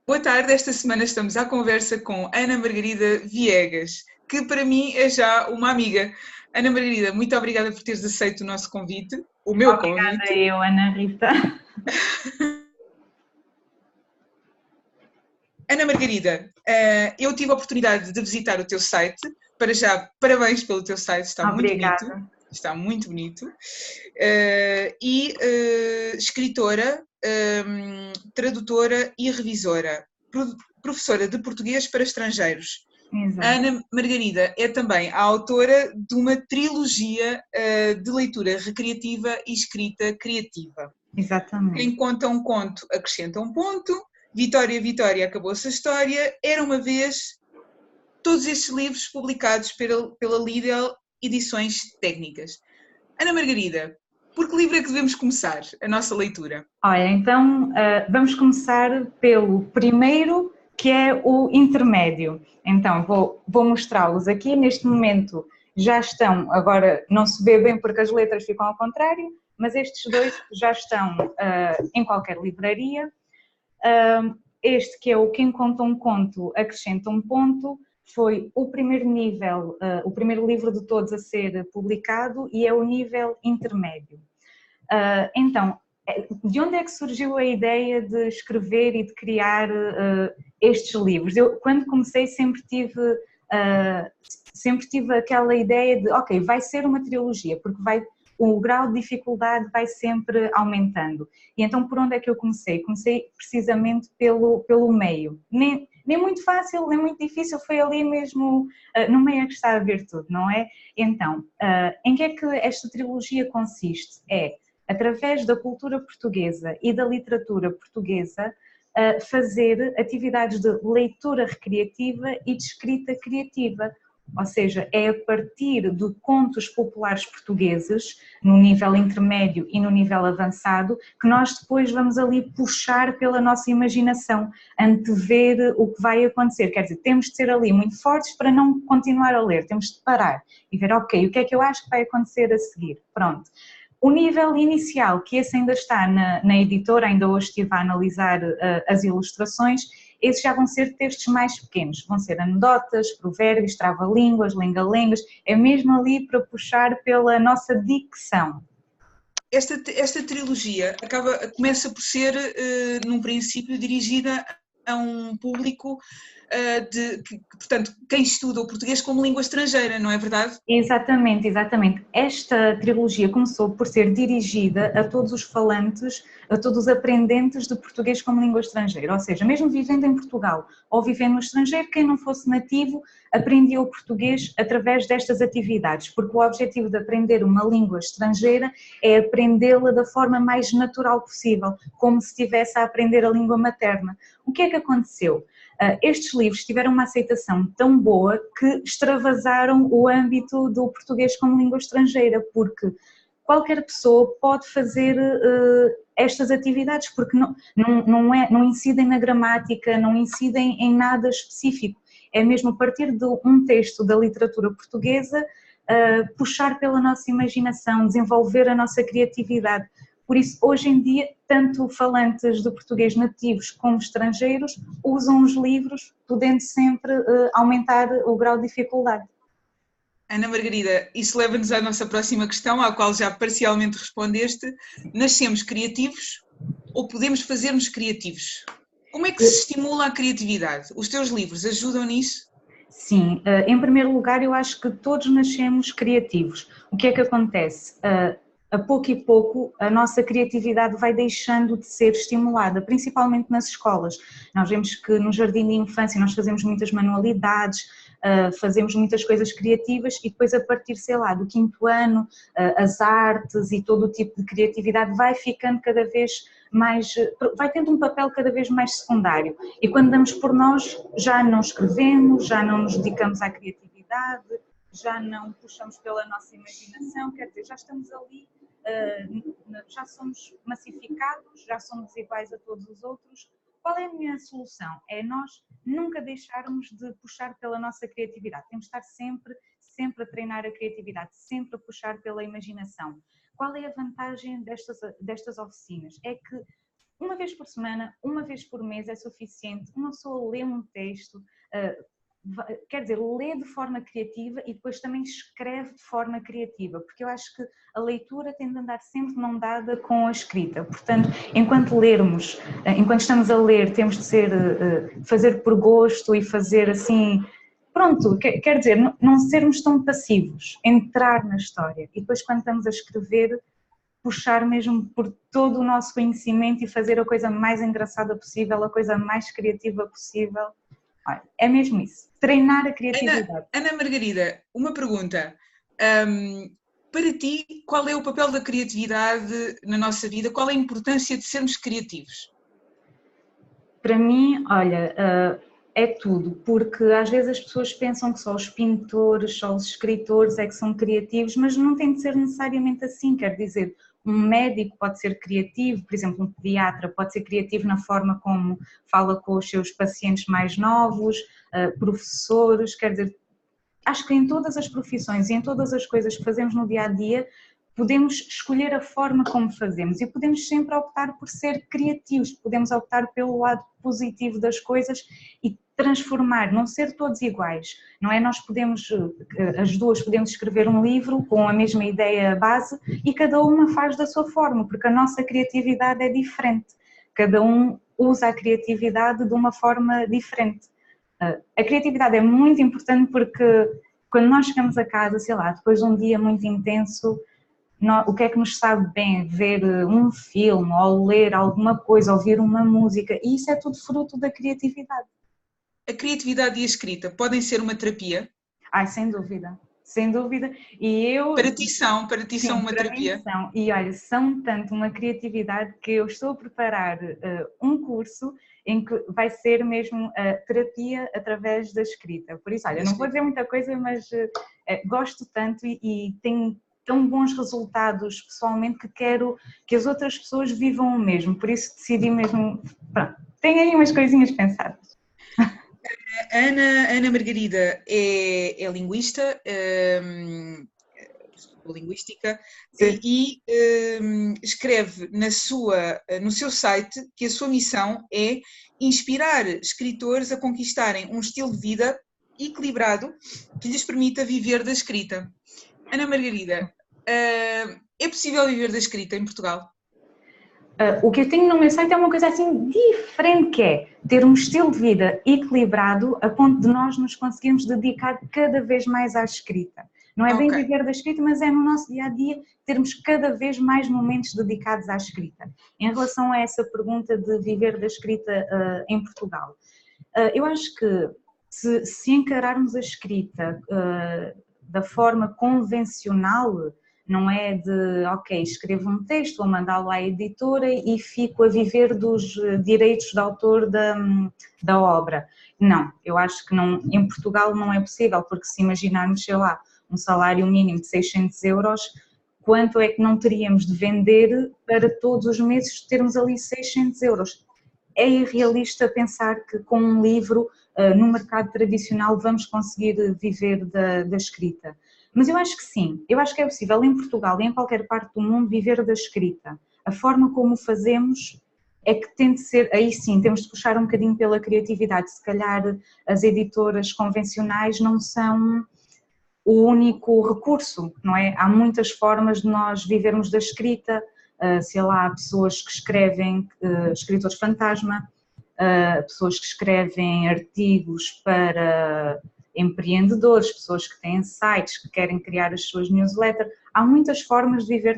Boa tarde, esta semana estamos à conversa com Ana Margarida Viegas, que para mim é já uma amiga. Ana Margarida, muito obrigada por teres aceito o nosso convite, o meu Obrigada convite. eu, Ana Rita. Ana Margarida, eu tive a oportunidade de visitar o teu site, para já, parabéns pelo teu site, está muito bonito. Obrigada. Está muito bonito. Escritora, tradutora e revisora, professora de português para estrangeiros. Exato. Ana Margarida é também a autora de uma trilogia de leitura recreativa e escrita criativa. Exatamente. Quem conta um conto acrescenta um ponto, Vitória, Vitória, acabou-se a história, era uma vez, todos estes livros publicados pela Lidl Edições Técnicas. Ana Margarida, por que livro é que devemos começar a nossa leitura? Olha, então vamos começar pelo primeiro, que é o intermédio. Então vou mostrá-los aqui, neste momento já estão, agora não se vê bem porque as letras ficam ao contrário, mas estes dois já estão em qualquer livraria. Este que é o Quem Conta um Conto acrescenta um ponto, foi o primeiro nível, o primeiro livro de todos a ser publicado e é o nível intermédio. Então, de onde é que surgiu a ideia de escrever e de criar estes livros? Eu, quando comecei, sempre tive aquela ideia de, ok, vai ser uma trilogia, porque o grau de dificuldade vai sempre aumentando. E então, por onde é que eu comecei? Comecei precisamente pelo meio. Nem muito fácil, nem muito difícil, foi ali mesmo, no meio é que está a virtude, não é? Então, em que é que esta trilogia consiste? É, através da cultura portuguesa e da literatura portuguesa, fazer atividades de leitura recreativa e de escrita criativa. Ou seja, é a partir de contos populares portugueses, no nível intermédio e no nível avançado, que nós depois vamos ali puxar pela nossa imaginação, antever o que vai acontecer. Quer dizer, temos de ser ali muito fortes para não continuar a ler, temos de parar e ver, ok, o que é que eu acho que vai acontecer a seguir? Pronto. O nível inicial, que esse ainda está na editora, ainda hoje estive a analisar as ilustrações, esses já vão ser textos mais pequenos, vão ser anedotas, provérbios, trava-línguas, lenga-lengas, é mesmo ali para puxar pela nossa dicção. Esta trilogia começa por ser, num princípio, dirigida a um público portanto, quem estuda o português como língua estrangeira, não é verdade? Exatamente, exatamente. Esta trilogia começou por ser dirigida a todos os falantes, a todos os aprendentes de português como língua estrangeira, ou seja, mesmo vivendo em Portugal ou vivendo no estrangeiro, quem não fosse nativo aprendia o português através destas atividades, porque o objetivo de aprender uma língua estrangeira é aprendê-la da forma mais natural possível, como se estivesse a aprender a língua materna. O que é que aconteceu? Estes livros tiveram uma aceitação tão boa que extravasaram o âmbito do português como língua estrangeira, porque qualquer pessoa pode fazer estas atividades, porque não incidem na gramática, não incidem em nada específico, é mesmo a partir de um texto da literatura portuguesa puxar pela nossa imaginação, desenvolver a nossa criatividade. Por isso, hoje em dia, tanto falantes de português nativos como estrangeiros usam os livros, podendo sempre aumentar o grau de dificuldade. Ana Margarida, isso leva-nos à nossa próxima questão, à qual já parcialmente respondeste. Nascemos criativos ou podemos fazer-nos criativos? Como é que se estimula a criatividade? Os teus livros ajudam nisso? Sim, em primeiro lugar eu acho que todos nascemos criativos. O que é que acontece? A pouco e pouco a nossa criatividade vai deixando de ser estimulada, principalmente nas escolas. Nós vemos que no jardim de infância nós fazemos muitas manualidades, fazemos muitas coisas criativas e depois a partir, sei lá, do quinto ano, as artes e todo o tipo de criatividade vai ficando cada vez mais, vai tendo um papel cada vez mais secundário e quando damos por nós já não escrevemos, já não nos dedicamos à criatividade, já não puxamos pela nossa imaginação, quer dizer, já estamos ali, já somos massificados, já somos iguais a todos os outros. Qual é a minha solução? É nós nunca deixarmos de puxar pela nossa criatividade, temos de estar sempre a treinar a criatividade, sempre a puxar pela imaginação. Qual é a vantagem destas oficinas? É que uma vez por semana, uma vez por mês é suficiente. Uma pessoa lê um texto, quer dizer, lê de forma criativa e depois também escreve de forma criativa, porque eu acho que a leitura tem de andar sempre de mão dada com a escrita. Portanto, enquanto lermos, enquanto estamos a ler, temos de fazer por gosto e fazer assim, pronto, quer dizer, não sermos tão passivos, entrar na história. E depois, quando estamos a escrever, puxar mesmo por todo o nosso conhecimento e fazer a coisa mais engraçada possível, a coisa mais criativa possível. Olha, é mesmo isso, treinar a criatividade. Ana Margarida, uma pergunta. Para ti, qual é o papel da criatividade na nossa vida? Qual é a importância de sermos criativos? Para mim, olha, é tudo, porque às vezes as pessoas pensam que só os pintores, só os escritores é que são criativos, mas não tem de ser necessariamente assim, quer dizer, um médico pode ser criativo, por exemplo, um pediatra pode ser criativo na forma como fala com os seus pacientes mais novos, professores, quer dizer, acho que em todas as profissões e em todas as coisas que fazemos no dia-a-dia, podemos escolher a forma como fazemos e podemos sempre optar por ser criativos, podemos optar pelo lado positivo das coisas e transformar, não ser todos iguais, não é? Nós podemos, as duas podemos escrever um livro com a mesma ideia base e cada uma faz da sua forma, porque a nossa criatividade é diferente, cada um usa a criatividade de uma forma diferente. A criatividade é muito importante porque quando nós chegamos a casa, sei lá, depois de um dia muito intenso, o que é que nos sabe bem? Ver um filme, ou ler alguma coisa, ouvir uma música, e isso é tudo fruto da criatividade. A criatividade e a escrita podem ser uma terapia? Ai, sem dúvida, sem dúvida. E eu... Para ti são uma para terapia? mim são. E olha, são tanto uma criatividade que eu estou a preparar um curso em que vai ser mesmo a terapia através da escrita. Por isso, olha, não vou dizer muita coisa, mas gosto tanto e tenho tão bons resultados pessoalmente que quero que as outras pessoas vivam o mesmo. Por isso decidi mesmo, pronto, tenho aí umas coisinhas pensadas. Ana Margarida é linguista, linguística, e escreve no seu site que a sua missão é inspirar escritores a conquistarem um estilo de vida equilibrado que lhes permita viver da escrita. Ana Margarida, é possível viver da escrita em Portugal? O que eu tenho no meu site é uma coisa assim diferente, que é ter um estilo de vida equilibrado a ponto de nós nos conseguirmos dedicar cada vez mais à escrita. Não é bem viver da escrita, mas é no nosso dia-a-dia termos cada vez mais momentos dedicados à escrita. Em relação a essa pergunta de viver da escrita em Portugal, eu acho que se encararmos a escrita da forma convencional, não é de, ok, escrevo um texto, vou mandá-lo à editora e fico a viver dos direitos de autor da obra. Não, eu acho que não, em Portugal não é possível, porque se imaginarmos, sei lá, um salário mínimo de 600 euros, quanto é que não teríamos de vender para todos os meses termos ali 600 euros? É irrealista pensar que com um livro no mercado tradicional vamos conseguir viver da escrita. Mas eu acho que sim, eu acho que é possível em Portugal e em qualquer parte do mundo viver da escrita. A forma como o fazemos é que tem de ser, aí sim, temos de puxar um bocadinho pela criatividade. Se calhar as editoras convencionais não são o único recurso, não é? Há muitas formas de nós vivermos da escrita, sei lá, há pessoas que escrevem, escritores fantasma, pessoas que escrevem artigos para empreendedores, pessoas que têm sites, que querem criar as suas newsletters. Há muitas formas de viver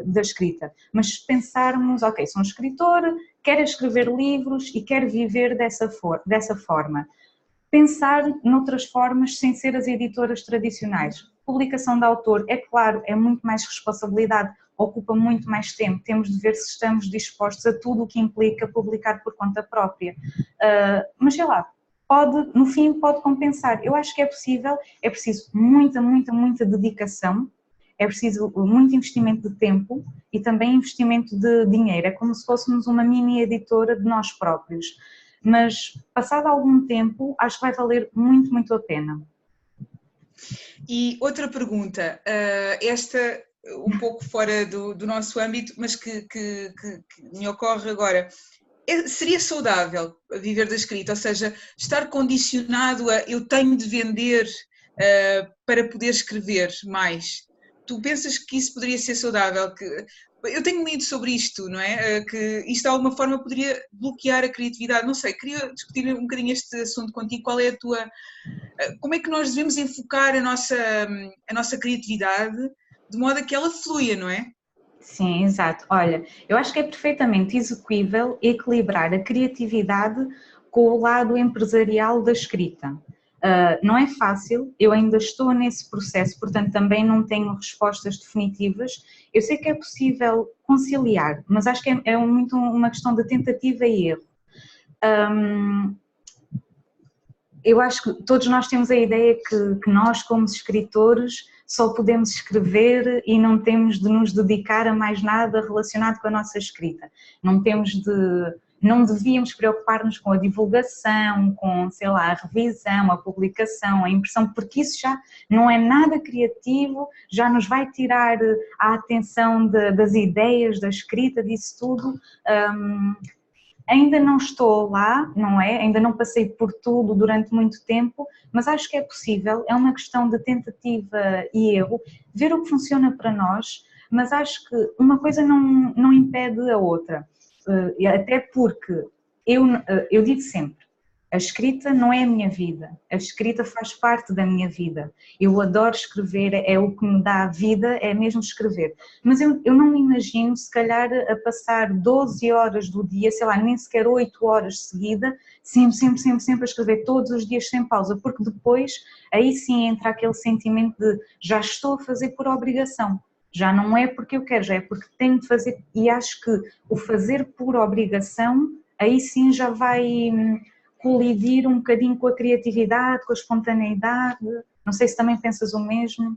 da escrita, mas se pensarmos, ok, sou um escritor, quero escrever livros e quero viver dessa forma. Pensar noutras formas sem ser as editoras tradicionais. Publicação de autor, é claro, é muito mais responsabilidade, ocupa muito mais tempo, temos de ver se estamos dispostos a tudo o que implica publicar por conta própria. Mas sei lá, no fim pode compensar. Eu acho que é possível, é preciso muita dedicação, é preciso muito investimento de tempo e também investimento de dinheiro, é como se fôssemos uma mini editora de nós próprios. Mas passado algum tempo acho que vai valer muito a pena. E outra pergunta, esta um pouco fora do nosso âmbito, mas que me ocorre agora. Seria saudável viver da escrita, ou seja, estar condicionado a eu tenho de vender para poder escrever mais. Tu pensas que isso poderia ser saudável? Eu tenho lido sobre isto, não é? Que isto de alguma forma poderia bloquear a criatividade. Não sei, queria discutir um bocadinho este assunto contigo. Qual é a tua... Como é que nós devemos enfocar a nossa criatividade de modo a que ela flua, não é? Sim, exato. Olha, eu acho que é perfeitamente execuível equilibrar a criatividade com o lado empresarial da escrita. Não é fácil, eu ainda estou nesse processo, portanto também não tenho respostas definitivas. Eu sei que é possível conciliar, mas acho que é muito uma questão de tentativa e erro. Eu acho que todos nós temos a ideia que nós, como escritores, só podemos escrever e não temos de nos dedicar a mais nada relacionado com a nossa escrita. Não devíamos preocupar-nos com a divulgação, com, sei lá, a revisão, a publicação, a impressão, porque isso já não é nada criativo, já nos vai tirar a atenção das ideias, da escrita, disso tudo. Ainda não estou lá, não é? Ainda não passei por tudo durante muito tempo, mas acho que é possível, é uma questão de tentativa e erro, ver o que funciona para nós, mas acho que uma coisa não impede a outra, até porque eu digo sempre, a escrita não é a minha vida, a escrita faz parte da minha vida, eu adoro escrever, é o que me dá vida, é mesmo escrever, mas eu não me imagino se calhar a passar 12 horas do dia, sei lá, nem sequer 8 horas seguida, sempre a escrever todos os dias sem pausa, porque depois aí sim entra aquele sentimento de já estou a fazer por obrigação, já não é porque eu quero, já é porque tenho de fazer, e acho que o fazer por obrigação aí sim já vai colidir um bocadinho com a criatividade, com a espontaneidade. Não sei se também pensas o mesmo.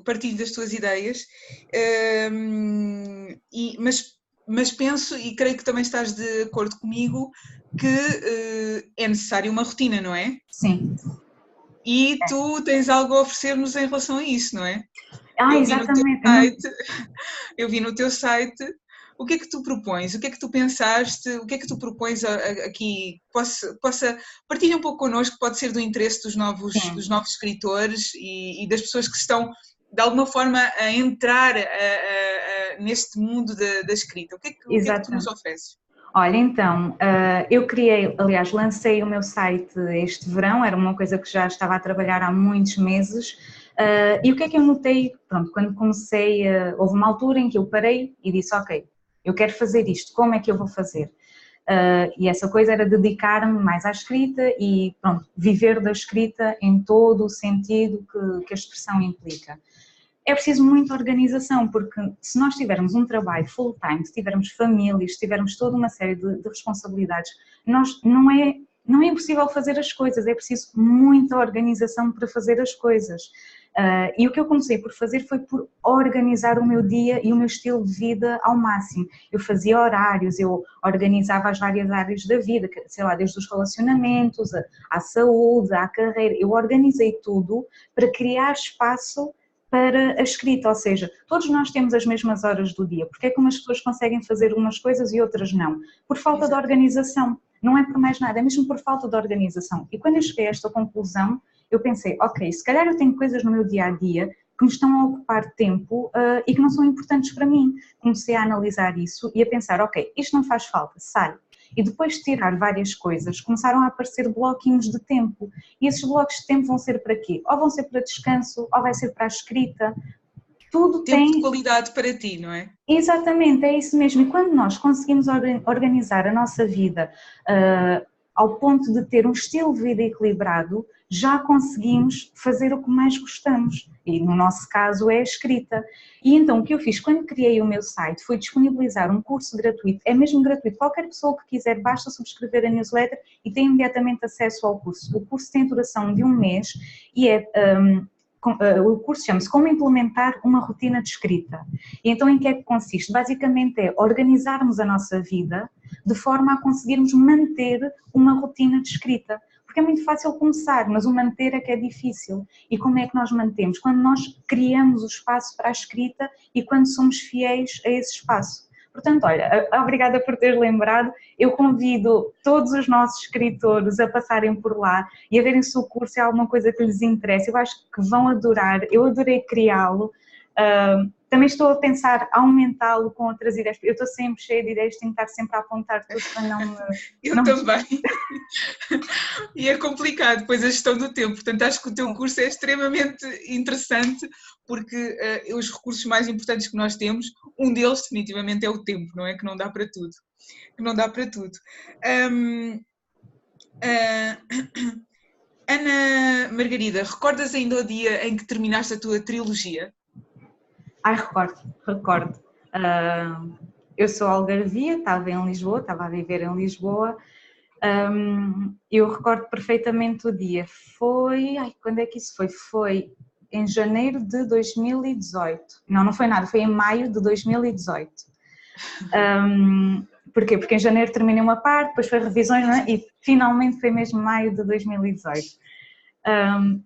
Partilho das tuas ideias, mas penso, e creio que também estás de acordo comigo, que é necessária uma rotina, não é? Sim. E tu tens algo a oferecer-nos em relação a isso, não é? Exatamente. Eu vi no teu site. O que é que tu propões? O que é que tu pensaste? O que é que tu propões aqui? Partilha um pouco connosco, pode ser do interesse dos novos escritores e das pessoas que estão, de alguma forma, a entrar neste mundo da escrita. O que é que tu nos ofereces? Olha, então, eu lancei o meu site este verão, era uma coisa que já estava a trabalhar há muitos meses, e o que é que eu notei? Pronto, quando comecei, houve uma altura em que eu parei e disse, ok, eu quero fazer isto, como é que eu vou fazer? E essa coisa era dedicar-me mais à escrita e, pronto, viver da escrita em todo o sentido que a expressão implica. É preciso muita organização, porque se nós tivermos um trabalho full-time, se tivermos famílias, se tivermos toda uma série de responsabilidades, não é impossível fazer as coisas, é preciso muita organização para fazer as coisas. E o que eu comecei por fazer foi por organizar o meu dia e o meu estilo de vida ao máximo. Eu fazia horários, eu organizava as várias áreas da vida, sei lá, desde os relacionamentos, à saúde, à carreira, eu organizei tudo para criar espaço para a escrita, ou seja, todos nós temos as mesmas horas do dia, porque é que umas pessoas conseguem fazer umas coisas e outras não? Por falta de organização, não é por mais nada, é mesmo por falta de organização. E quando eu cheguei a esta conclusão, eu pensei, ok, se calhar eu tenho coisas no meu dia-a-dia que me estão a ocupar tempo e que não são importantes para mim. Comecei a analisar isso e a pensar, ok, isto não faz falta, sai. E depois de tirar várias coisas, começaram a aparecer bloquinhos de tempo. E esses blocos de tempo vão ser para quê? Ou vão ser para descanso, ou vai ser para a escrita. Tudo tempo de qualidade para ti, não é? Exatamente, é isso mesmo. E quando nós conseguimos organizar a nossa vida ao ponto de ter um estilo de vida equilibrado, já conseguimos fazer o que mais gostamos. E no nosso caso é a escrita. E então o que eu fiz quando criei o meu site foi disponibilizar um curso gratuito, é mesmo gratuito, qualquer pessoa que quiser basta subscrever a newsletter e tem imediatamente acesso ao curso. O curso tem duração de 1 mês e o curso chama-se Como Implementar uma Rotina de Escrita. E então em que é que consiste? Basicamente é organizarmos a nossa vida de forma a conseguirmos manter uma rotina de escrita. porque é muito fácil começar, mas o manter é que é difícil. E como é que nós mantemos? Quando nós criamos o espaço para a escrita e quando somos fiéis a esse espaço. Portanto, olha, obrigada por teres lembrado. Eu convido todos os nossos escritores a passarem por lá e a verem se o curso é alguma coisa que lhes interessa. Eu acho que vão adorar, eu adorei criá-lo. Também estou a pensar aumentá-lo com outras ideias. Eu estou sempre cheia de ideias, tenho que estar sempre a apontar tudo para não... Eu também. E é complicado depois a gestão do tempo, portanto acho que o teu curso é extremamente interessante porque os recursos mais importantes que nós temos, um deles definitivamente é o tempo, não é? Que não dá para tudo. Que não dá para tudo. Ana Margarida, recordas ainda o dia em que terminaste a tua trilogia? Ai, recordo. Eu sou algarvia, estava em Lisboa, estava a viver em Lisboa. Eu recordo perfeitamente o dia. Quando é que isso foi? Foi em janeiro de 2018. Não foi nada, foi em maio de 2018. Porquê? Porque em janeiro terminei uma parte, depois foi revisões, não é? E finalmente foi mesmo maio de 2018.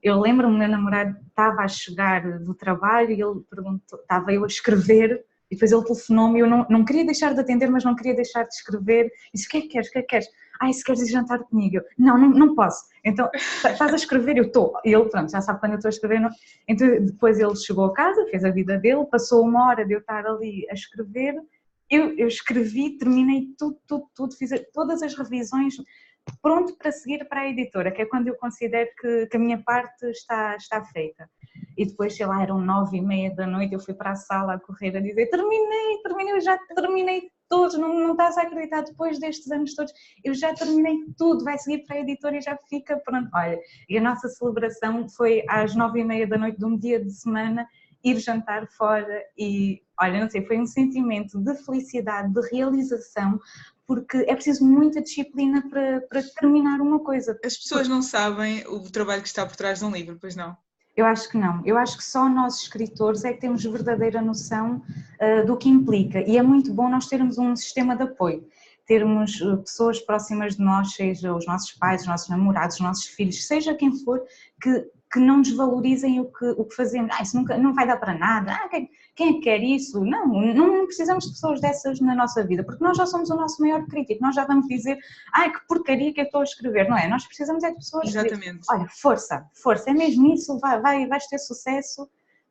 Eu lembro-me, o meu namorado estava a chegar do trabalho e ele perguntou, estava eu a escrever e depois ele telefonou-me e eu não queria deixar de atender, mas não queria deixar de escrever. E disse, o que é que queres, o que é que queres? Se queres ir jantar comigo. Eu, não posso. Então, estás a escrever? Eu estou. E ele, pronto, já sabe quando eu estou a escrever. Não? Então, depois ele chegou a casa, fez a vida dele, passou uma hora de eu estar ali a escrever. Eu escrevi, terminei tudo, fiz todas as revisões, pronto para seguir para a editora, que é quando eu considero que a minha parte está feita. E depois, sei lá, eram 9h30 da noite, eu fui para a sala a correr a dizer terminei, eu já terminei todos, não estás a acreditar, depois destes anos todos, eu já terminei tudo, vai seguir para a editora e já fica pronto. Olha, e a nossa celebração foi às 9h30 da noite de um dia de semana, ir jantar fora e, olha, não sei, foi um sentimento de felicidade, de realização, porque é preciso muita disciplina para terminar uma coisa. As pessoas não sabem o trabalho que está por trás de um livro, pois não? Eu acho que não. Eu acho que só nós escritores é que temos verdadeira noção do que implica e é muito bom nós termos um sistema de apoio, termos pessoas próximas de nós, seja os nossos pais, os nossos namorados, os nossos filhos, seja quem for, que não desvalorizem o que fazemos. Isso nunca, não vai dar para nada, quem é que quer isso? Não precisamos de pessoas dessas na nossa vida, porque nós já somos o nosso maior crítico, nós já vamos dizer, que porcaria que eu estou a escrever, não é? Nós precisamos de pessoas Exatamente. Olha, força, é mesmo isso, vais ter sucesso,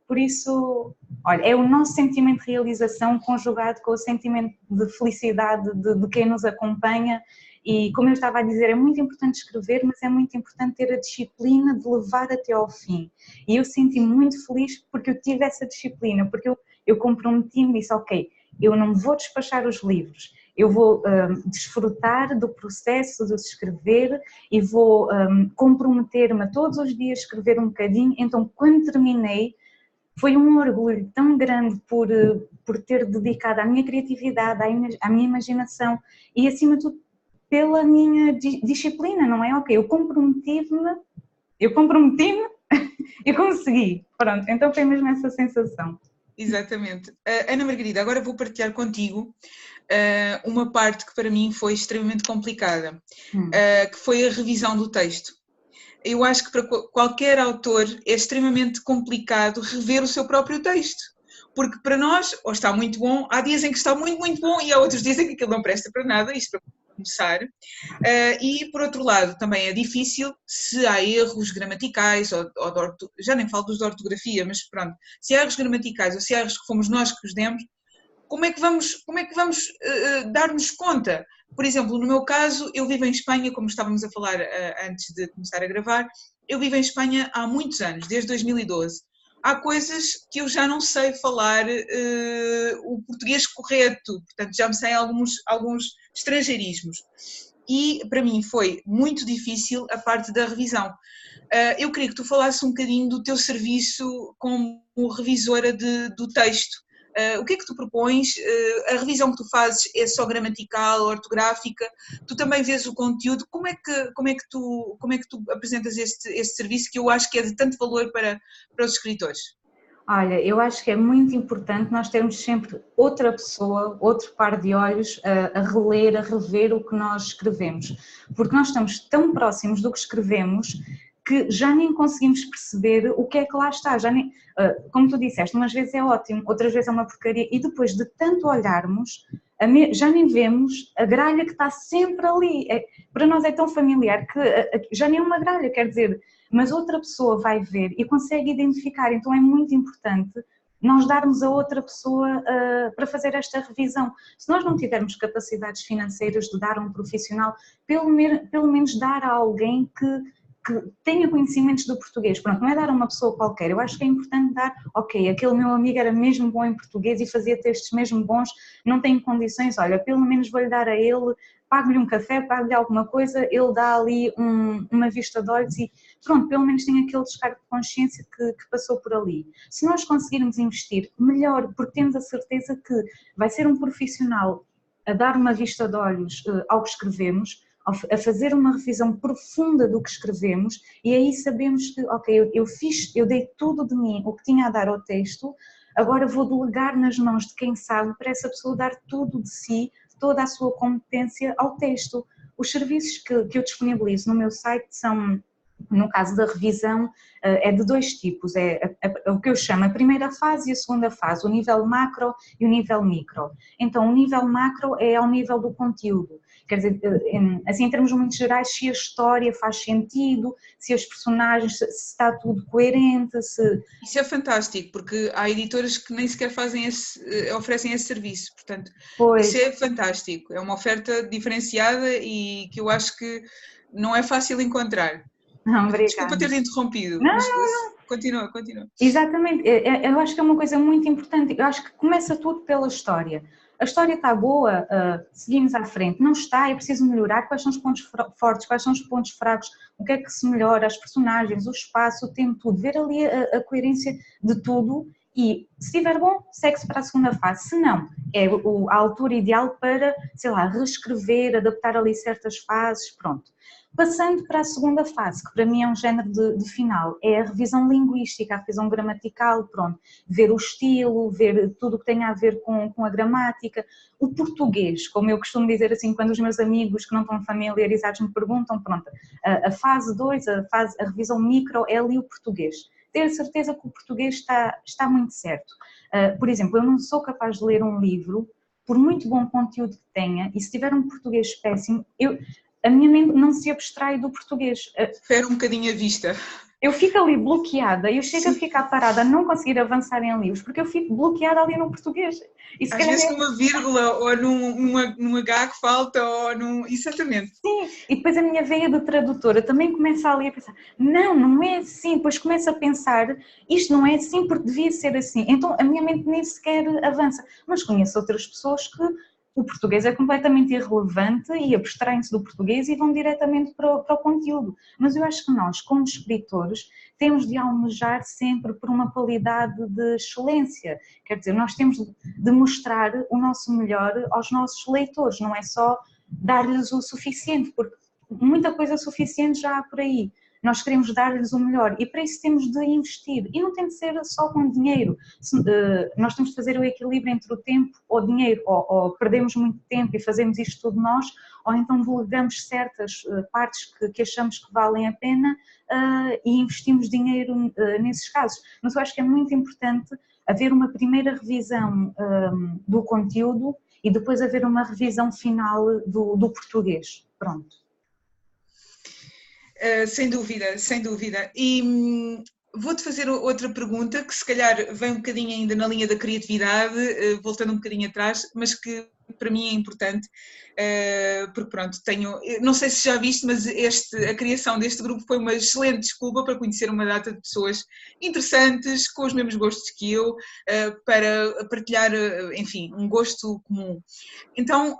por isso, olha, é o nosso sentimento de realização conjugado com o sentimento de felicidade de quem nos acompanha. E como eu estava a dizer, é muito importante escrever, mas é muito importante ter a disciplina de levar até ao fim. E eu senti-me muito feliz porque eu tive essa disciplina, porque eu comprometi-me e disse, ok, eu não vou despachar os livros, eu vou desfrutar do processo de escrever e vou comprometer-me a todos os dias a escrever um bocadinho. Então, quando terminei, foi um orgulho tão grande por ter dedicado à minha criatividade, à minha imaginação e, acima de tudo, pela minha disciplina, não é? Ok, eu comprometi-me e consegui. Pronto, então foi mesmo essa sensação. Exatamente. Ana Margarida, agora vou partilhar contigo uma parte que para mim foi extremamente complicada, que foi a revisão do texto. Eu acho que para qualquer autor é extremamente complicado rever o seu próprio texto, porque para nós, ou está muito bom, há dias em que está muito, muito bom e há outros dias em que aquilo não presta para nada, isto para começar. E por outro lado também é difícil se há erros gramaticais, já nem falo dos de ortografia, mas pronto, se há erros gramaticais ou se há erros que fomos nós que os demos, como é que vamos dar-nos conta? Por exemplo, no meu caso, eu vivo em Espanha, como estávamos a falar antes de começar a gravar, eu vivo em Espanha há muitos anos, desde 2012. Há coisas que eu já não sei falar o português correto, portanto já me sei alguns estrangeirismos. E para mim foi muito difícil a parte da revisão. Eu queria que tu falasses um bocadinho do teu serviço como revisora do texto. O que é que tu propões? A revisão que tu fazes é só gramatical, ortográfica? Tu também vês o conteúdo? Como é que tu apresentas este serviço que eu acho que é de tanto valor para os escritores? Olha, eu acho que é muito importante nós termos sempre outra pessoa, outro par de olhos a reler, a rever o que nós escrevemos, porque nós estamos tão próximos do que escrevemos que já nem conseguimos perceber o que é que lá está, já nem, como tu disseste, umas vezes é ótimo, outras vezes é uma porcaria, e depois de tanto olharmos, já nem vemos a gralha que está sempre ali, para nós é tão familiar que já nem é uma gralha, quer dizer, mas outra pessoa vai ver e consegue identificar, então é muito importante nós darmos a outra pessoa para fazer esta revisão. Se nós não tivermos capacidades financeiras de dar a um profissional, pelo menos dar a alguém que tenha conhecimentos do português. Pronto, não é dar a uma pessoa qualquer, eu acho que é importante dar, ok, aquele meu amigo era mesmo bom em português e fazia textos mesmo bons, não tem condições, olha, pelo menos vou-lhe dar a ele, pago-lhe um café, pago-lhe alguma coisa, ele dá ali uma vista de olhos e pronto, pelo menos tem aquele descargo de consciência que passou por ali. Se nós conseguirmos investir, melhor, porque temos a certeza que vai ser um profissional a dar uma vista de olhos ao que escrevemos, a fazer uma revisão profunda do que escrevemos e aí sabemos que, ok, eu dei tudo de mim, o que tinha a dar ao texto, agora vou delegar nas mãos de quem sabe para essa pessoa dar tudo de si, toda a sua competência ao texto. Os serviços que eu disponibilizo no meu site são, no caso da revisão, é de dois tipos, o que eu chamo a primeira fase e a segunda fase, o nível macro e o nível micro. Então, o nível macro é ao nível do conteúdo, quer dizer, assim em termos muito gerais, se a história faz sentido, se as personagens, se está tudo coerente, se... Isso é fantástico, porque há editoras que nem sequer oferecem esse serviço, portanto, Pois. isso é fantástico, é uma oferta diferenciada e que eu acho que não é fácil encontrar. Não, Desculpa obrigada. ter interrompido, Não, mas não. continua. Exatamente, eu acho que é uma coisa muito importante, eu acho que começa tudo pela história. A história está boa, seguimos à frente, não está, é preciso melhorar, quais são os pontos fortes, quais são os pontos fracos, o que é que se melhora, as personagens, o espaço, o tempo, tudo, ver ali a coerência de tudo e se estiver bom, segue-se para a segunda fase, se não, é a altura ideal para, sei lá, reescrever, adaptar ali certas fases, pronto. Passando para a segunda fase, que para mim é um género de final, é a revisão linguística, a revisão gramatical, pronto, ver o estilo, ver tudo o que tem a ver com a gramática, o português, como eu costumo dizer assim, quando os meus amigos que não estão familiarizados me perguntam, pronto, a fase 2, a revisão micro é ali o português. Ter certeza que o português está muito certo. Por exemplo, eu não sou capaz de ler um livro, por muito bom conteúdo que tenha, e se tiver um português péssimo, a minha mente não se abstrai do português. Espera um bocadinho a vista. Eu fico ali bloqueada, eu chego a ficar parada, a não conseguir avançar em livros, porque eu fico bloqueada ali no português. E às vezes numa vírgula, ou num H que falta, ou num... Exatamente. Sim, e depois a minha veia de tradutora também começa ali a pensar, não é assim, depois começa a pensar, isto não é assim porque devia ser assim, então a minha mente nem sequer avança, mas conheço outras pessoas que o português é completamente irrelevante e abstraem-se do português e vão diretamente para o conteúdo, mas eu acho que nós, como escritores, temos de almejar sempre por uma qualidade de excelência, quer dizer, nós temos de mostrar o nosso melhor aos nossos leitores, não é só dar-lhes o suficiente, porque muita coisa suficiente já há por aí. Nós queremos dar-lhes o melhor e para isso temos de investir. E não tem de ser só com dinheiro. Nós temos de fazer o equilíbrio entre o tempo ou o dinheiro. Ou perdemos muito tempo e fazemos isto tudo nós, ou então delegamos certas partes que achamos que valem a pena e investimos dinheiro nesses casos. Mas eu acho que é muito importante haver uma primeira revisão do conteúdo e depois haver uma revisão final do português. Pronto. Sem dúvida, sem dúvida. E vou-te fazer outra pergunta que se calhar vem um bocadinho ainda na linha da criatividade, voltando um bocadinho atrás, mas que para mim é importante, porque pronto, não sei se já viste, mas a criação deste grupo foi uma excelente desculpa para conhecer uma data de pessoas interessantes, com os mesmos gostos que eu, para partilhar, enfim, um gosto comum. Então,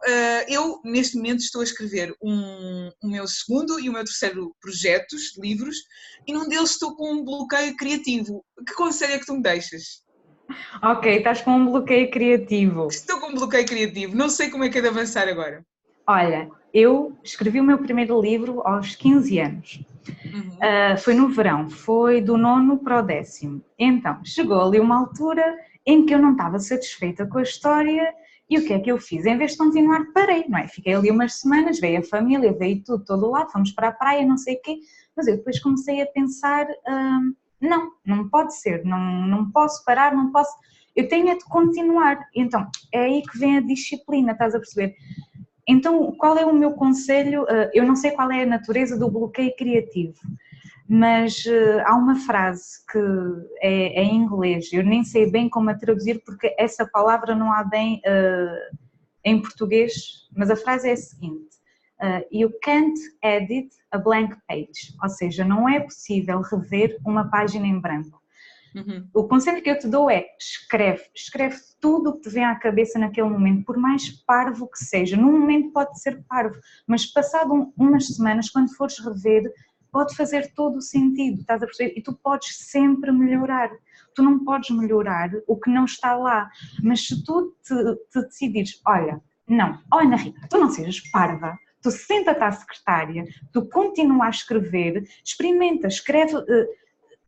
eu neste momento estou a escrever o meu segundo e o meu terceiro projetos, livros, e num deles estou com um bloqueio criativo. Que conselho é que tu me deixas? Ok, estás com um bloqueio criativo. Estou com um bloqueio criativo, não sei como é que é de avançar agora. Olha, eu escrevi o meu primeiro livro aos 15 anos. Foi no verão, foi do 9º para o 10º. Então, chegou ali uma altura em que eu não estava satisfeita com a história e o que é que eu fiz? Em vez de continuar, parei, não é? Fiquei ali umas semanas, veio a família, veio tudo, todo lado, fomos para a praia, não sei o quê, mas eu depois comecei a pensar, não pode ser, não posso parar, não posso, eu tenho é de continuar. Então, é aí que vem a disciplina, estás a perceber? Então, qual é o meu conselho? Eu não sei qual é a natureza do bloqueio criativo, mas há uma frase que é em inglês, eu nem sei bem como a traduzir porque essa palavra não há bem em português, mas a frase é a seguinte: You can't edit a blank page, ou seja, não é possível rever uma página em branco. O conselho que eu te dou é escreve tudo o que te vem à cabeça naquele momento, por mais parvo que seja. Num momento pode ser parvo, mas passado umas semanas, quando fores rever, pode fazer todo o sentido, estás a perceber? E tu podes sempre melhorar. Tu não podes melhorar o que não está lá, mas se tu te decidires, olha, Ana Rita, tu não sejas parva, tu senta-te à secretária, tu continua a escrever, experimenta, escreve...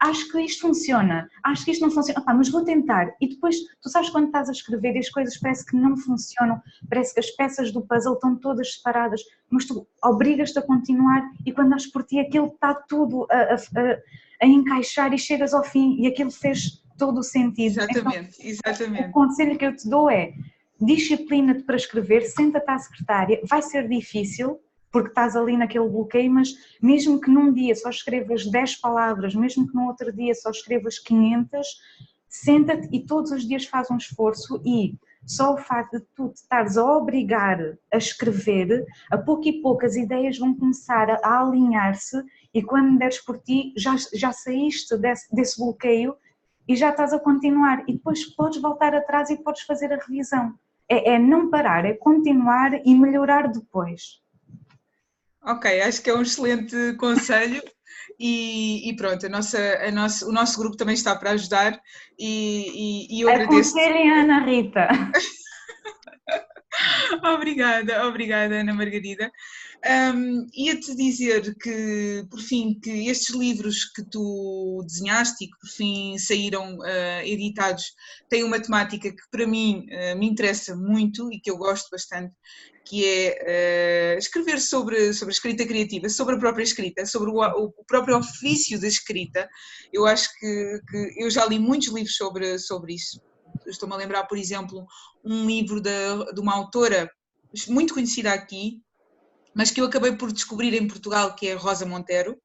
acho que isto funciona, acho que isto não funciona, mas vou tentar. E depois, tu sabes quando estás a escrever e as coisas parece que não funcionam, parece que as peças do puzzle estão todas separadas, mas tu obrigas-te a continuar e quando dás por ti aquilo está tudo a encaixar e chegas ao fim e aquilo fez todo o sentido. Exatamente, então, exatamente. O conselho que eu te dou é disciplina-te para escrever, senta-te à secretária, vai ser difícil, porque estás ali naquele bloqueio, mas mesmo que num dia só escrevas 10 palavras, mesmo que no outro dia só escrevas 500, senta-te e todos os dias faz um esforço e só o facto de tu te estares a obrigar a escrever, a pouco e pouco as ideias vão começar a alinhar-se e quando deres por ti já saíste desse bloqueio e já estás a continuar e depois podes voltar atrás e podes fazer a revisão. É não parar, é continuar e melhorar depois. Ok, acho que é um excelente conselho e pronto, o nosso grupo também está para ajudar e eu agradeço. Aconselhem a Ana Rita. Obrigada Ana Margarida. Ia-te dizer que, por fim, que estes livros que tu desenhaste e que por fim saíram editados têm uma temática que para mim me interessa muito e que eu gosto bastante, que é escrever sobre a escrita criativa, sobre a própria escrita, sobre o próprio ofício da escrita. Eu acho que eu já li muitos livros sobre isso. Estou-me a lembrar, por exemplo, um livro de uma autora muito conhecida aqui, mas que eu acabei por descobrir em Portugal, que é Rosa Montero,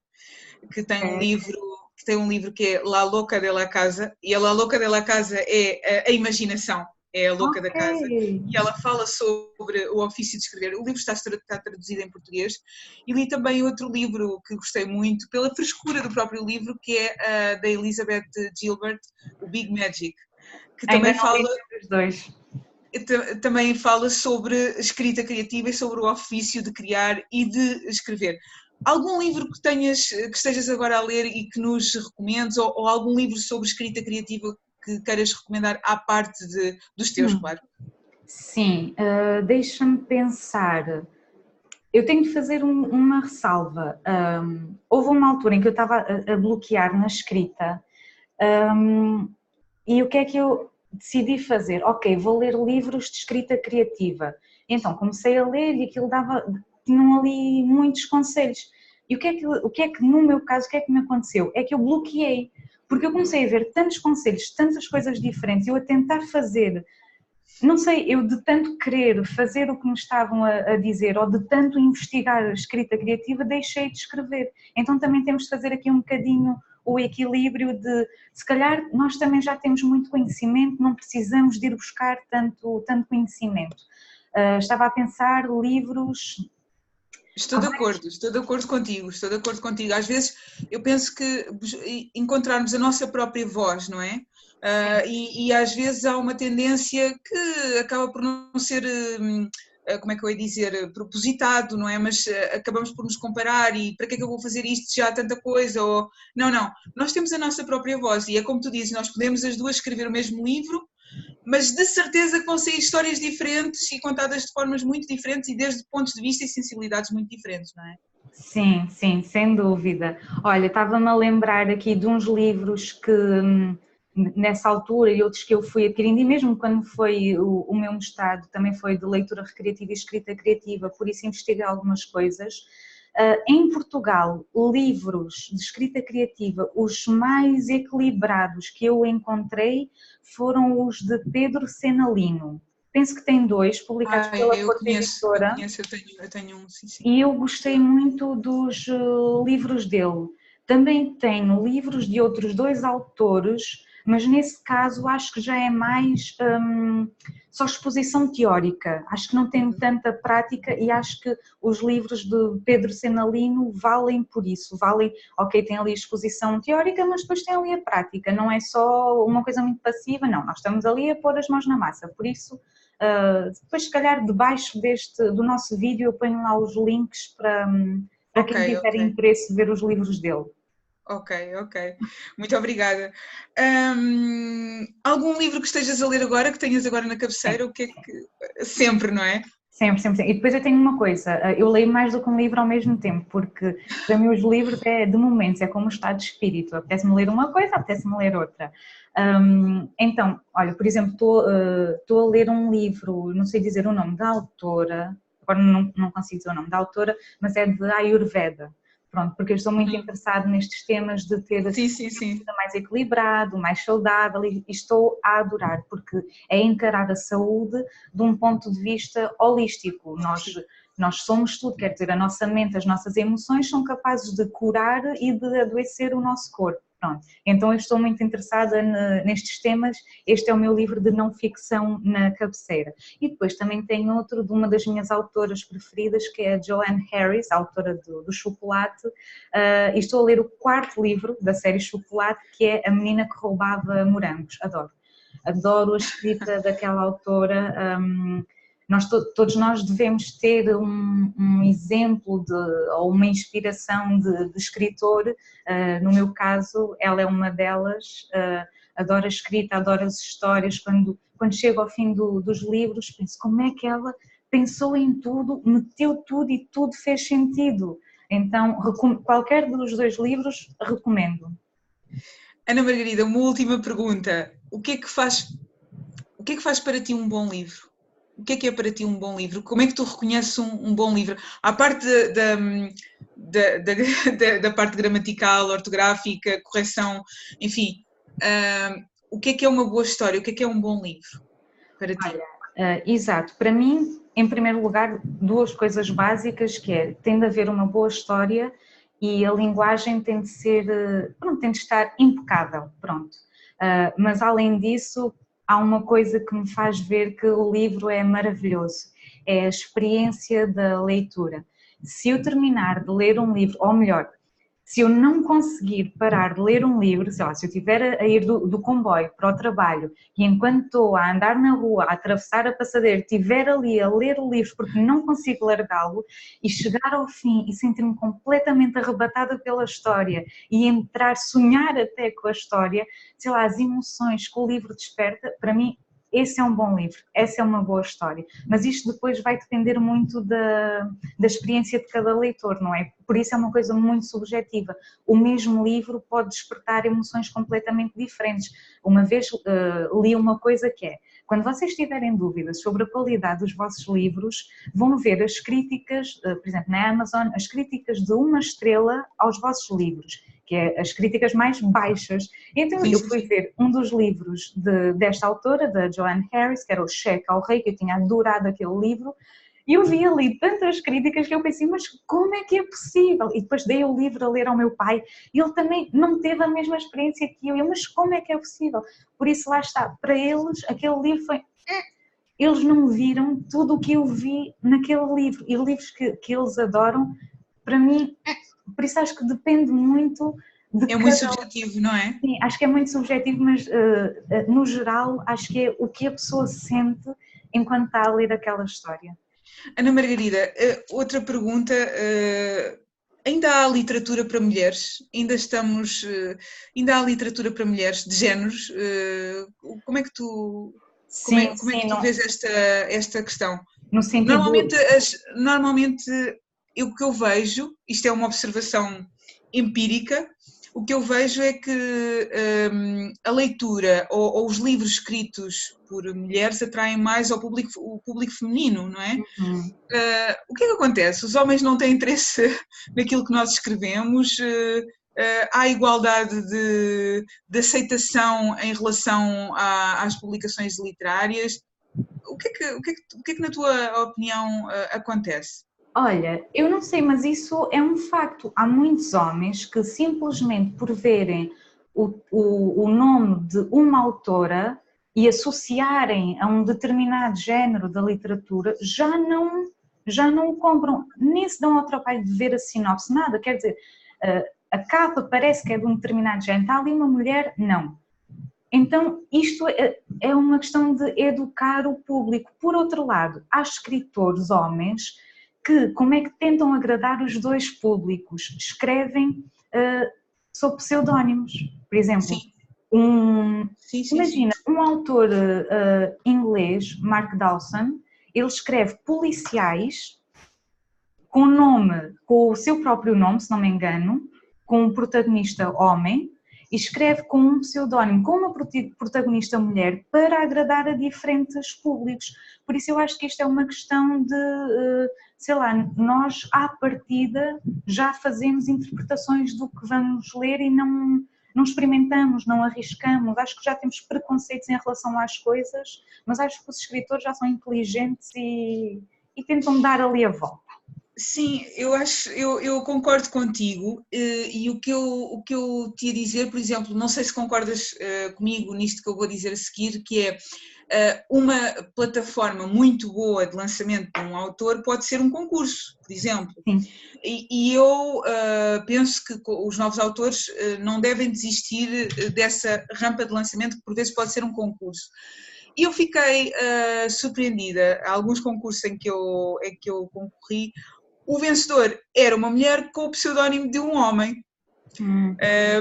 que tem um livro que é La Louca de la Casa, e a La Louca de la Casa é a imaginação, é a louca da casa, e ela fala sobre o ofício de escrever. O livro está traduzido em português, e li também outro livro que gostei muito, pela frescura do próprio livro, que é da Elizabeth Gilbert, o Big Magic, que também fala sobre escrita criativa e sobre o ofício de criar e de escrever. Algum livro que estejas agora a ler e que nos recomendes, ou algum livro sobre escrita criativa que queiras recomendar à parte dos teus, claro? Sim, deixa-me pensar. Eu tenho de fazer uma ressalva. Houve uma altura em que eu estava a bloquear na escrita e o que é que eu decidi fazer? Ok, vou ler livros de escrita criativa. Então comecei a ler e aquilo tinham ali muitos conselhos. E o que é que no meu caso, o que é que me aconteceu? É que eu bloqueei, porque eu comecei a ver tantos conselhos, tantas coisas diferentes, eu a tentar fazer, não sei, eu de tanto querer fazer o que me estavam a dizer ou de tanto investigar a escrita criativa, deixei de escrever. Então também temos de fazer aqui um bocadinho o equilíbrio de, se calhar nós também já temos muito conhecimento, não precisamos de ir buscar tanto conhecimento. Estava a pensar livros... Estou de acordo contigo, Às vezes eu penso que encontrarmos a nossa própria voz, não é? E às vezes há uma tendência que acaba por não ser, como é que eu ia dizer, propositado, não é? Mas acabamos por nos comparar e para que é que eu vou fazer isto se já há tanta coisa? Ou... Não, nós temos a nossa própria voz e é como tu dizes, nós podemos as duas escrever o mesmo livro, mas de certeza que vão ser histórias diferentes e contadas de formas muito diferentes e desde pontos de vista e sensibilidades muito diferentes, não é? Sim, sim, sem dúvida. Olha, estava-me a lembrar aqui de uns livros que nessa altura e outros que eu fui adquirindo, e mesmo quando foi o meu mestrado, também foi de leitura recreativa e escrita criativa, por isso investiguei algumas coisas. Em Portugal, livros de escrita criativa, os mais equilibrados que eu encontrei foram os de Pedro Senalino. Penso que tem dois, publicados pela Eu Forte conheço, eu Editora. conheço, eu tenho um, sim, sim. E eu gostei muito dos livros dele. Também tenho livros de outros dois autores, mas nesse caso acho que já é mais só exposição teórica. Acho que não tem tanta prática e acho que os livros de Pedro Senalino valem por isso. Valem, ok, tem ali a exposição teórica, mas depois tem ali a prática. Não é só uma coisa muito passiva, não. Nós estamos ali a pôr as mãos na massa. Por isso, depois, se calhar, debaixo do nosso vídeo, eu ponho lá os links para Ok, quem tiver ok. interesse de ver os livros dele. Ok, ok. Muito obrigada. Algum livro que estejas a ler agora, que tenhas agora na Sim, cabeceira? O que é que. Sempre, não é? sempre, sempre, sempre. E depois eu tenho uma coisa, eu leio mais do que um livro ao mesmo tempo, porque para mim os livros é de momentos, é como um estado de espírito. Apetece-me ler uma coisa, apetece-me ler outra. Então, olha, por exemplo, estou a ler um livro, não sei dizer o nome da autora, agora não consigo dizer o nome da autora, mas é de Ayurveda. Pronto, porque eu estou muito Uhum. interessada nestes temas de ter Sim, sim, uma sim. vida mais equilibrado, mais saudável e estou a adorar, porque é encarar a saúde de um ponto de vista holístico. Nós somos tudo, quer dizer, a nossa mente, as nossas emoções são capazes de curar e de adoecer o nosso corpo. Pronto. Então eu estou muito interessada nestes temas, este é o meu livro de não ficção na cabeceira. E depois também tem outro de uma das minhas autoras preferidas, que é a Joanne Harris, a autora do Chocolate, e estou a ler o quarto livro da série Chocolate, que é A Menina que Roubava Morangos. Adoro a escrita daquela autora. Todos nós devemos ter um exemplo ou uma inspiração de escritor. No meu caso, ela é uma delas. Adoro a escrita, adoro as histórias. Quando chego ao fim dos livros, penso como é que ela pensou em tudo, meteu tudo e tudo fez sentido. Então, qualquer dos dois livros recomendo. Ana Margarida, uma última pergunta. O que é que faz para ti um bom livro? O que é para ti um bom livro? Como é que tu reconheces um bom livro? À parte da parte gramatical, ortográfica, correção, enfim, o que é uma boa história? O que é um bom livro para ti? Exato. Para mim, em primeiro lugar, duas coisas básicas que é, tem de haver uma boa história e a linguagem tem de ser, pronto, tem de estar impecável, pronto. Mas além disso, há uma coisa que me faz ver que o livro é maravilhoso, é a experiência da leitura. Se eu terminar de ler um livro, ou melhor, se eu não conseguir parar de ler um livro, sei lá, se eu estiver a ir do comboio para o trabalho e enquanto estou a andar na rua, a atravessar a passadeira, estiver ali a ler o livro porque não consigo largá-lo e chegar ao fim e sentir-me completamente arrebatada pela história e entrar, sonhar até com a história, sei lá, as emoções que o livro desperta, para mim esse é um bom livro, essa é uma boa história, mas isto depois vai depender muito da experiência de cada leitor, não é? Por isso é uma coisa muito subjetiva. O mesmo livro pode despertar emoções completamente diferentes. Uma vez li uma coisa que é, quando vocês tiverem dúvidas sobre a qualidade dos vossos livros, vão ver as críticas, por exemplo, na Amazon, as críticas de 1 estrela aos vossos livros, que é as críticas mais baixas. Então Sim, eu sim, fui sim. ver um dos livros desta autora, da Joanne Harris, que era o Cheque ao Rei, que eu tinha adorado aquele livro, e eu vi ali tantas críticas que eu pensei, mas como é que é possível? E depois dei o livro a ler ao meu pai e ele também não teve a mesma experiência que eu, mas como é que é possível? Por isso lá está, para eles aquele livro foi... Eles não viram tudo o que eu vi naquele livro, e livros que eles adoram, para mim, por isso acho que depende muito de É muito cada... subjetivo, não é? Sim, acho que é muito subjetivo, mas no geral acho que é o que a pessoa sente enquanto está a ler aquela história. Ana Margarida, outra pergunta. Ainda há literatura para mulheres? Ainda há literatura para mulheres de géneros? Como é que tu, Sim, como é sim, que tu não, vês esta questão? no sentido... Normalmente o que eu vejo, isto é uma observação empírica, o que eu vejo é que a leitura ou os livros escritos por mulheres atraem mais o público feminino, não é? O que é que acontece? Os homens não têm interesse naquilo que nós escrevemos, há igualdade de aceitação em relação às publicações literárias. O que é que na tua opinião acontece? Olha, eu não sei, mas isso é um facto. Há muitos homens que simplesmente por verem o nome de uma autora e associarem a um determinado género da literatura, já não o compram, nem se dão ao trabalho de ver a sinopse, nada. Quer dizer, a capa parece que é de um determinado género, está ali uma mulher, não. Então, isto é uma questão de educar o público. Por outro lado, há escritores homens que, como é que tentam agradar os dois públicos? Escrevem sob pseudónimos. Por exemplo, imagina, um autor inglês, Mark Dawson, ele escreve policiais com o seu próprio nome, se não me engano, com um protagonista homem, e escreve com um pseudónimo, com uma protagonista mulher, para agradar a diferentes públicos. Por isso eu acho que isto é uma questão de, sei lá, nós à partida já fazemos interpretações do que vamos ler e não experimentamos, não arriscamos. Acho que já temos preconceitos em relação às coisas, mas acho que os escritores já são inteligentes e tentam dar ali a volta. Sim, eu concordo contigo, e o que eu te ia dizer, por exemplo, não sei se concordas comigo nisto que eu vou dizer a seguir, que é uma plataforma muito boa de lançamento de um autor pode ser um concurso, por exemplo. Sim. E eu penso que os novos autores não devem desistir dessa rampa de lançamento, que por vezes pode ser um concurso. E eu fiquei surpreendida, há alguns concursos em que eu concorri, o vencedor era uma mulher com o pseudónimo de um homem.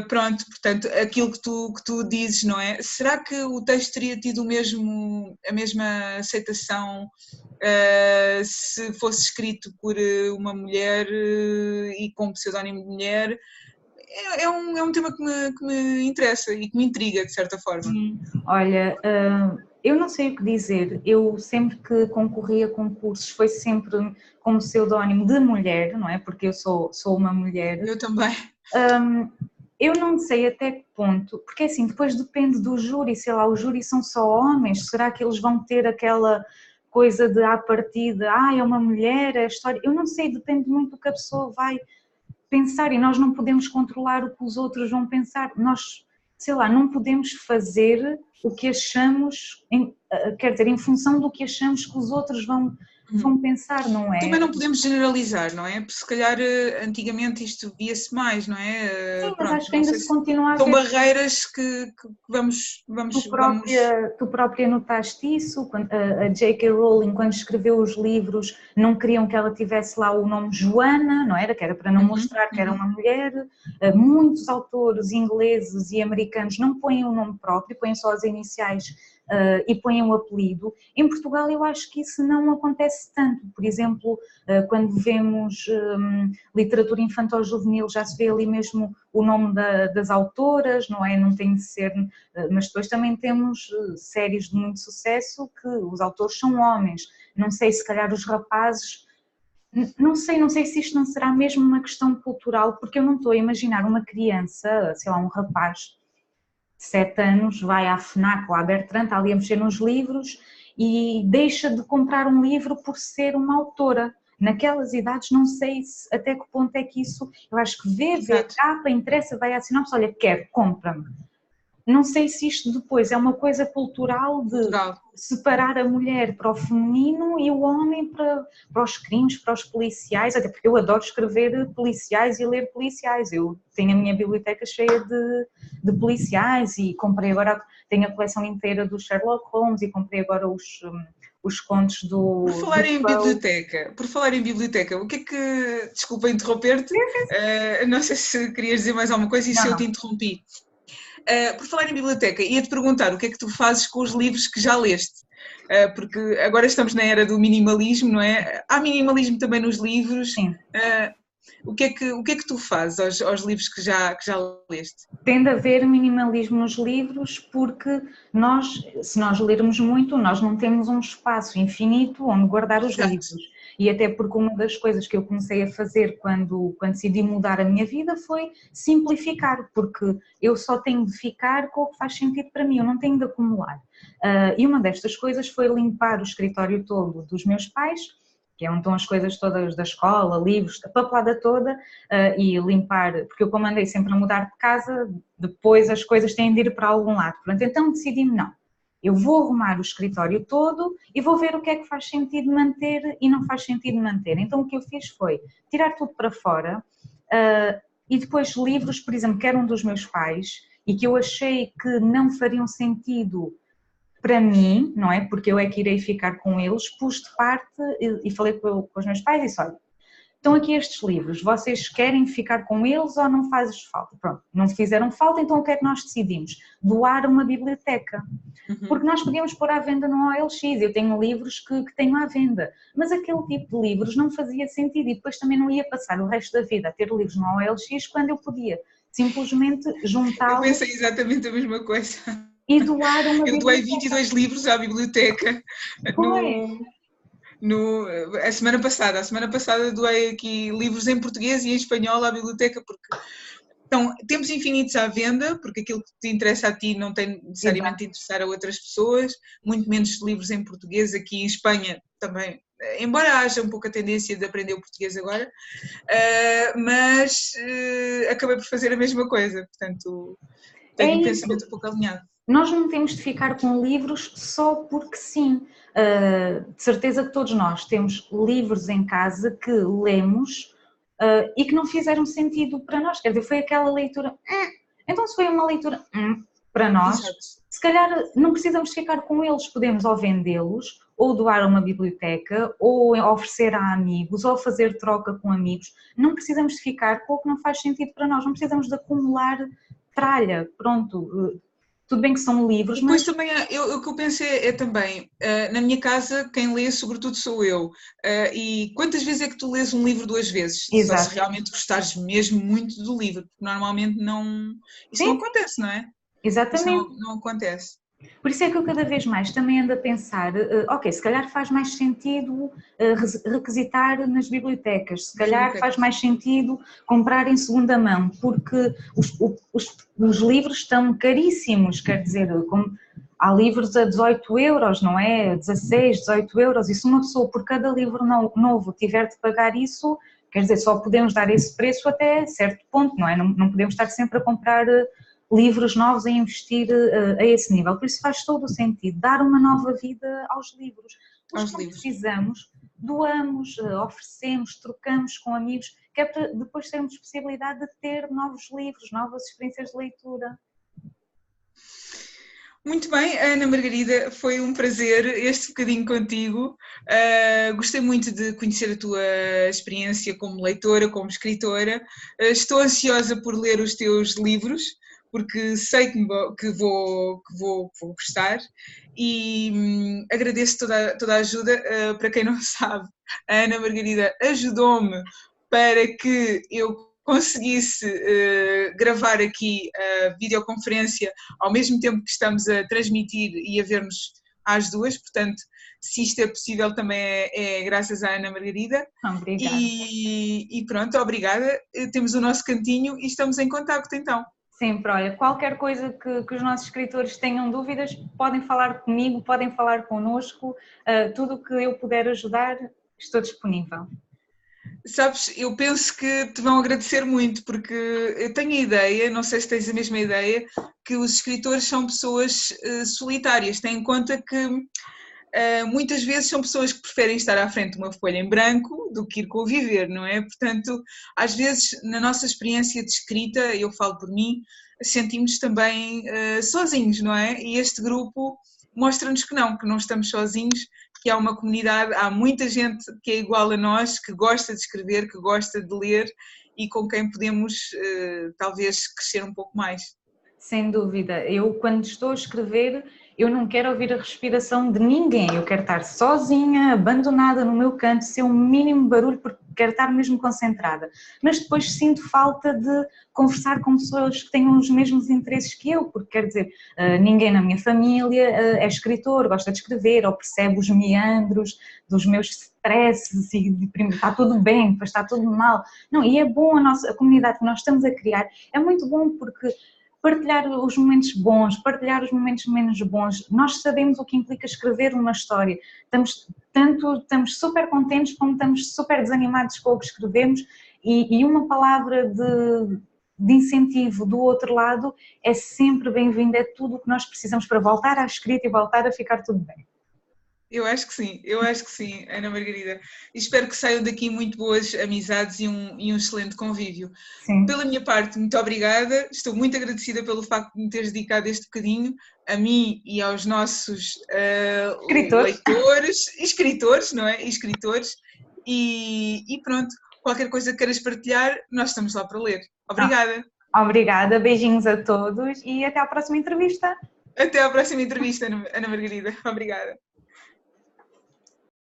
Pronto, portanto, aquilo que tu dizes, não é? Será que o texto teria tido a mesma aceitação se fosse escrito por uma mulher e com o pseudónimo de mulher? É um tema que me interessa e que me intriga, de certa forma. Olha, eu não sei o que dizer. Eu sempre que concorri a concursos foi sempre como pseudónimo de mulher, não é? Porque eu sou uma mulher. Eu também. Eu não sei até que ponto, porque assim, depois depende do júri, sei lá, os júris são só homens, será que eles vão ter aquela coisa de à partida, é uma mulher, é a história, eu não sei, depende muito do que a pessoa vai pensar e nós não podemos controlar o que os outros vão pensar, nós, sei lá, não podemos fazer o que achamos, quer dizer, em função do que achamos que os outros vão pensar, não é? Também não podemos generalizar, não é? Porque se calhar antigamente isto via-se mais, não é? Sim, mas acho que ainda se continua a ver. São barreiras que vamos... Tu própria notaste isso, a J.K. Rowling, quando escreveu os livros, não queriam que ela tivesse lá o nome Joana, não era? Que era para não mostrar que era uma mulher. Muitos autores ingleses e americanos não põem o nome próprio, põem só as iniciais e põem o apelido. Em Portugal eu acho que isso não acontece tanto. Por exemplo, quando vemos literatura infantil-juvenil, já se vê ali mesmo o nome das autoras, não é? Não tem de ser... Mas depois também temos séries de muito sucesso que os autores são homens. Não sei, se calhar os rapazes... Não sei se isto não será mesmo uma questão cultural, porque eu não estou a imaginar uma criança, sei lá, um rapaz de 7 anos, vai à FNAC ou à Bertrand, está ali a mexer nos livros e deixa de comprar um livro por ser uma autora. Naquelas idades não sei até que ponto é que isso, eu acho que vê a capa, interessa, vai à sinopse, olha, quero, compra-me. Não sei se isto depois é uma coisa cultural de separar a mulher para o feminino e o homem para os crimes, para os policiais, até porque eu adoro escrever policiais e ler policiais. Eu tenho a minha biblioteca cheia de policiais e comprei agora, tenho a coleção inteira do Sherlock Holmes e comprei agora os contos do... Por falar em biblioteca, o que é que... Desculpa interromper-te, não sei se querias dizer mais alguma coisa e se eu te interrompi. Por falar em biblioteca, ia-te perguntar o que é que tu fazes com os livros que já leste, porque agora estamos na era do minimalismo, não é? Há minimalismo também nos livros. Sim. O que é que tu fazes aos livros que já leste? Tende a haver minimalismo nos livros porque se nós lermos muito, nós não temos um espaço infinito onde guardar os Exato. livros. E até porque uma das coisas que eu comecei a fazer quando decidi mudar a minha vida foi simplificar, porque eu só tenho de ficar com o que faz sentido para mim, eu não tenho de acumular. E uma destas coisas foi limpar o escritório todo dos meus pais, que é onde estão as coisas todas da escola, livros, a papelada toda, e limpar, porque eu como andei sempre a mudar de casa, depois as coisas têm de ir para algum lado. Portanto, então decidi-me, não, eu vou arrumar o escritório todo e vou ver o que é que faz sentido manter e não faz sentido manter. Então o que eu fiz foi tirar tudo para fora, e depois livros, por exemplo, que eram dos meus pais e que eu achei que não fariam sentido para mim, não é? Porque eu é que irei ficar com eles, pus de parte e falei com os meus pais e disse, olha, estão aqui estes livros, vocês querem ficar com eles ou não faz falta? Pronto, não fizeram falta, então o que é que nós decidimos? Doar uma biblioteca. Porque nós podíamos pôr à venda no OLX, eu tenho livros que tenho à venda, mas aquele tipo de livros não fazia sentido e depois também não ia passar o resto da vida a ter livros no OLX quando eu podia simplesmente Eu juntá-los pensei exatamente a mesma coisa. e doar uma Eu doei biblioteca. 22 livros à biblioteca Pois. a semana passada. A semana passada doei aqui livros em português e em espanhol à biblioteca, porque então, temos infinitos à venda, porque aquilo que te interessa a ti não tem necessariamente de interessar a outras pessoas, muito menos livros em português. Aqui em Espanha também, embora haja um pouco a tendência de aprender o português agora, mas acabei por fazer a mesma coisa, portanto tenho um pensamento um pouco alinhado. Nós não temos de ficar com livros só porque sim. De certeza que todos nós temos livros em casa que lemos e que não fizeram sentido para nós. Quer dizer, foi aquela leitura. Então, se foi uma leitura para nós, Exato. se calhar não precisamos ficar com eles, podemos ou vendê-los, ou doar a uma biblioteca, ou oferecer a amigos, ou fazer troca com amigos. Não precisamos de ficar com o que não faz sentido para nós, não precisamos de acumular tralha, pronto. Tudo bem que são livros, depois mas... também, o que eu penso é também, na minha casa quem lê sobretudo sou eu, e quantas vezes é que tu lês um livro 2 vezes? Exato. Só se realmente gostares mesmo muito do livro, porque normalmente isso Sim, não acontece, não é? exatamente. Isso não acontece. Por isso é que eu cada vez mais também ando a pensar, ok, se calhar faz mais sentido requisitar nas bibliotecas, se calhar faz mais sentido comprar em segunda mão, porque os livros estão caríssimos, quer dizer, há livros a 18 euros, não é? 16, 18 euros, e se uma pessoa por cada livro novo tiver de pagar isso, quer dizer, só podemos dar esse preço até certo ponto, não é? Não podemos estar sempre a comprar livros novos a investir a esse nível, por isso faz todo o sentido dar uma nova vida aos livros. Os que não precisamos, doamos, oferecemos, trocamos com amigos, que é para depois termos possibilidade de ter novos livros, novas experiências de leitura. Muito bem, Ana Margarida, foi um prazer este bocadinho contigo. Gostei muito de conhecer a tua experiência como leitora, como escritora. Estou ansiosa por ler os teus livros, porque sei que vou gostar, e agradeço toda a ajuda. Para quem não sabe, a Ana Margarida ajudou-me para que eu conseguisse gravar aqui a videoconferência ao mesmo tempo que estamos a transmitir e a ver-nos às duas, portanto, se isto é possível também é graças à Ana Margarida. Obrigada. E pronto, obrigada. Temos o nosso cantinho e estamos em contacto então. Sempre, olha, qualquer coisa que os nossos escritores tenham dúvidas, podem falar comigo, podem falar connosco, tudo o que eu puder ajudar, estou disponível. Sabes, eu penso que te vão agradecer muito, porque eu tenho a ideia, não sei se tens a mesma ideia, que os escritores são pessoas solitárias, têm em conta que muitas vezes são pessoas que preferem estar à frente de uma folha em branco do que ir conviver, não é? Portanto, às vezes, na nossa experiência de escrita, eu falo por mim, sentimos também sozinhos, não é? E este grupo mostra-nos que não estamos sozinhos, que há uma comunidade, há muita gente que é igual a nós, que gosta de escrever, que gosta de ler e com quem podemos talvez crescer um pouco mais. Sem dúvida, eu quando estou a escrever, eu não quero ouvir a respiração de ninguém, eu quero estar sozinha, abandonada no meu canto, ser um mínimo barulho, porque quero estar mesmo concentrada. Mas depois sinto falta de conversar com pessoas que tenham os mesmos interesses que eu, porque quer dizer, ninguém na minha família é escritor, gosta de escrever, ou percebe os meandros dos meus stresses e está tudo bem, depois está tudo mal. Não, e é bom a comunidade que nós estamos a criar, é muito bom porque partilhar os momentos bons, partilhar os momentos menos bons, nós sabemos o que implica escrever uma história, estamos super contentes como estamos super desanimados com o que escrevemos e uma palavra de incentivo do outro lado é sempre bem-vinda, é tudo o que nós precisamos para voltar à escrita e voltar a ficar tudo bem. Eu acho que sim, Ana Margarida. E espero que saiam daqui muito boas amizades e um excelente convívio. Sim. Pela minha parte, muito obrigada. Estou muito agradecida pelo facto de me teres dedicado este bocadinho a mim e aos nossos leitores, escritores, não é? Escritores. E pronto, qualquer coisa que queiras partilhar, nós estamos lá para ler. Obrigada. Obrigada, beijinhos a todos e até à próxima entrevista. Até à próxima entrevista, Ana Margarida. Obrigada.